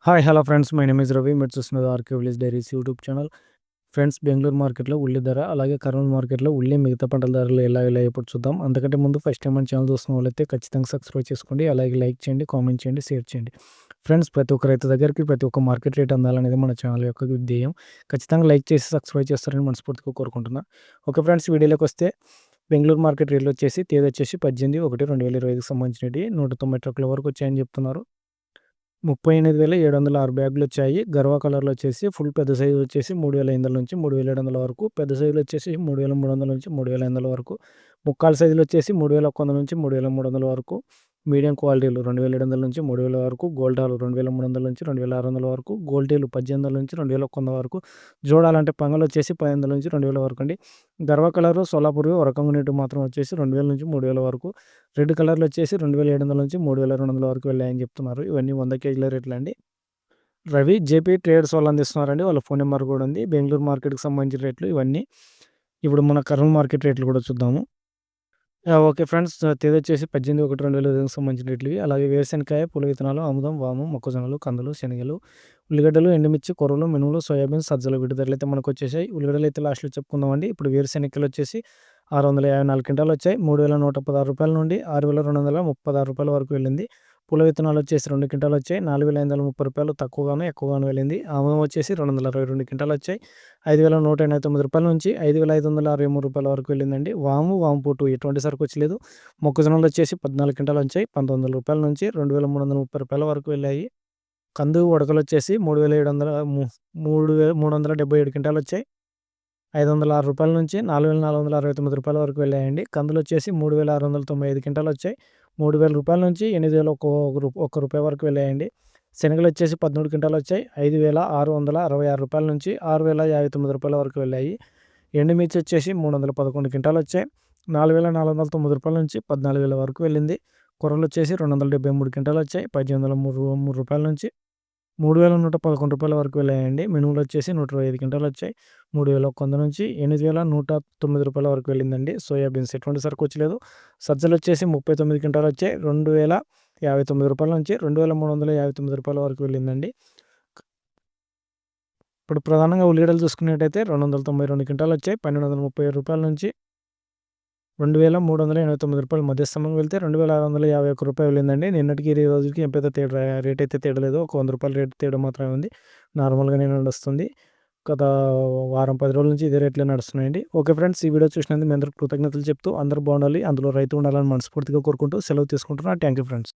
Hi hello friends, my name is Ravi. మీరు చూస్తున్నది RK village diaries YouTube channel. Friends, Bengaluru మార్కెట్లో ఉల్లి ధర, అలాగే కర్నూలు మార్కెట్లో ఉల్లి మిగతా పంటల ధరలు ఎలా ఇప్పుడు చూద్దాం. అంతకంటే ముందు ఫస్ట్ టైం మన ఛానల్ చూస్తున్న వాళ్ళైతే ఖచ్చితంగా సబ్స్క్రైబ్ చేసుకోండి. అలాగే లైక్ చేయండి, కామెంట్ చేయండి, షేర్ చేయండి. ఫ్రెండ్స్, ప్రతి ఒక్క రైతు దగ్గరికి ప్రతి ఒక్క మార్కెట్ రేట్ అందాలనేది మన ఛానల్ యొక్క ధ్యేయం. ఖచ్చితంగా లైక్ చేసి సబ్స్క్రైబ్ చేస్తారని మనస్ఫూర్తిగా కోరుకుంటున్నా. ఓకే ఫ్రెండ్స్, వీడియోలోకి వస్తే బెంగళూరు మార్కెట్ రేట్లు వచ్చేసి తేదీ వచ్చేసి 18/1/2025కి సంబంధించినవి 190 ట్రక్కుల వరకు వచ్చాయని చెప్తున్నారు. 38,706 బ్యాగులొచ్చాయి. గర్వా కలర్‌లో వచ్చేసి ఫుల్ పెద్ద సైజు వచ్చేసి 3,500 నుంచి 3,700 వరకు. పెద్ద సైజులో వచ్చేసి 3,300 నుంచి 3,500 వరకు. ముక్కాలు సైజులో వచ్చేసి 3,100 నుంచి 3,300 వరకు. మీడియం క్వాలిటీలు 2,700 నుంచి 3,000 వరకు. గోల్డాలు 2,300 నుంచి 2,600 వరకు. గోల్టీలు 1,800 నుంచి 2,100 వరకు. జోడాలంటే పంగలు వచ్చేసి 1,500 నుంచి 2,000 వరకు అండి. గర్వా కలరు సోలాపూర్‌వి ఒక రకంగా నీటు మాత్రం వచ్చేసి 2,000 నుంచి 3,000 వరకు. రెడ్ కలర్‌లో వచ్చేసి 2,700 నుంచి 3,200 వరకు వెళ్ళాయని చెప్తున్నారు. ఇవన్నీ 100 కేజీల రేట్లండి. రవి జేపీ ట్రేడర్స్ వాళ్ళు అందిస్తున్నారండి. వాళ్ళ ఫోన్ నెంబర్ కూడా ఉంది. బెంగళూరు మార్కెట్‌కి సంబంధించిన రేట్లు ఇవన్నీ. ఇప్పుడు మన కర్నూలు మార్కెట్ రేట్లు కూడా చూద్దాము. ఓకే ఫ్రెండ్స్, తేదీ వచ్చేసి 18/1/2025కి సంబంధించిన రేట్లు ఇవి. అలాగే వేరుశనగకాయ, పూల విత్తనాలు, ఆముదం, వాము, మొక్కజొన్నలు, కందులు, శనగలు, ఉల్లిగడ్డలు, ఎండుమిర్చి, కొర్రలు, మినుములు, సోయాబీన్, సజ్జలు వీటి ధరలు అయితే మనకు వచ్చేసాయి. ఉల్లిగడ్డలు అయితే లాస్ట్‌లో చెప్పుకుందామండి. ఇప్పుడు వేరుశనగలు వచ్చేసి 654 క్వింటాలు వచ్చాయి. రూ. 3,116 నుండి రూ. 6,236 వరకు వెళ్ళింది. పూల విత్తనాలు వచ్చేసి 2 క్వింటాలు వచ్చాయి. రూ. 4,530 తక్కువగాను ఎక్కువగాను వెళ్ళింది. ఆముదం వచ్చేసి 262 క్వింటాలు వచ్చాయి. రూ. 5,189 నుంచి రూ. 5,563 వరకు వెళ్ళిందండి. వాము పోటు ఎటువంటి సరుకు వచ్చలేదు. మొక్కజొన్నలు వచ్చేసి 14 క్వింటాలు వచ్చాయి. రూ. 1,900 నుంచి రూ. 2,330 వరకు వెళ్ళాయి. కందు ఉడకలు వచ్చేసి 3,377 క్వింటాలు వచ్చాయి. రూ. 506 నుంచి రూ. 4,469 వరకు వెళ్ళాయండి. కందులు వచ్చేసి 3,695 క్వింటాలు వచ్చాయి. రూ. 3,000 నుంచి రూ. 8,001 వరకు వెళ్ళాయండి. శనగలు వచ్చేసి 13 క్వింటాలు వచ్చాయి. రూ. 5,666 నుంచి రూ. 6,059 వరకు వెళ్ళాయి. ఎండుమిర్చి వచ్చేసి 311 క్వింటాలు వచ్చాయి. రూ. 4,490 నుంచి రూ. 14,000 వరకు వెళ్ళింది. కొర్రలు వచ్చేసి 273 క్వింటాలు వచ్చాయి. రూ. 1,803 నుంచి రూ. 3,111 వరకు వెళ్ళాయండి. మినుములు వచ్చేసి 125 క్వింటాలు వచ్చాయి. 3,100 నుంచి రూ. 8,109 వరకు వెళ్ళిందండి. సోయాబీన్స్ ఎటువంటి సరుకు వచ్చలేదు. సజ్జలు వచ్చేసి 39 క్వింటాలు వచ్చాయి. రూ. 2,059 నుంచి రూ. 2,359 వరకు వెళ్ళిందండి. ఇప్పుడు ప్రధానంగా ఉల్లిగడ్డలు చూసుకున్నట్టయితే 292 క్వింటాలు వచ్చాయి. రూ. 1,237 నుంచి రూ. 2,389 మధ్యస్థంగా వెళ్తే రూ. 2,651 వెళ్ళిందండి. నిన్నటికి ఈ రోజుకి ఏం పెద్ద తేడా రేట్ అయితే తేడా లేదు. ఒక రూ. 100 రేట్ తేడా మాత్రమే ఉంది. నార్మల్‌గానే నడుస్తుంది. గత వారం 10 రోజుల నుంచి ఇదే రేట్లే నడుస్తున్నాయండి. ఓకే ఫ్రెండ్స్, ఈ వీడియో చూసినందుకు మీ అందరికి కృతజ్ఞతలు చెప్తూ అందరూ బాగుండాలి, అందులో రైతు ఉండాలని మనస్ఫూర్తిగా కోరుకుంటూ సెలవు తీసుకుంటున్నా. Thank you friends.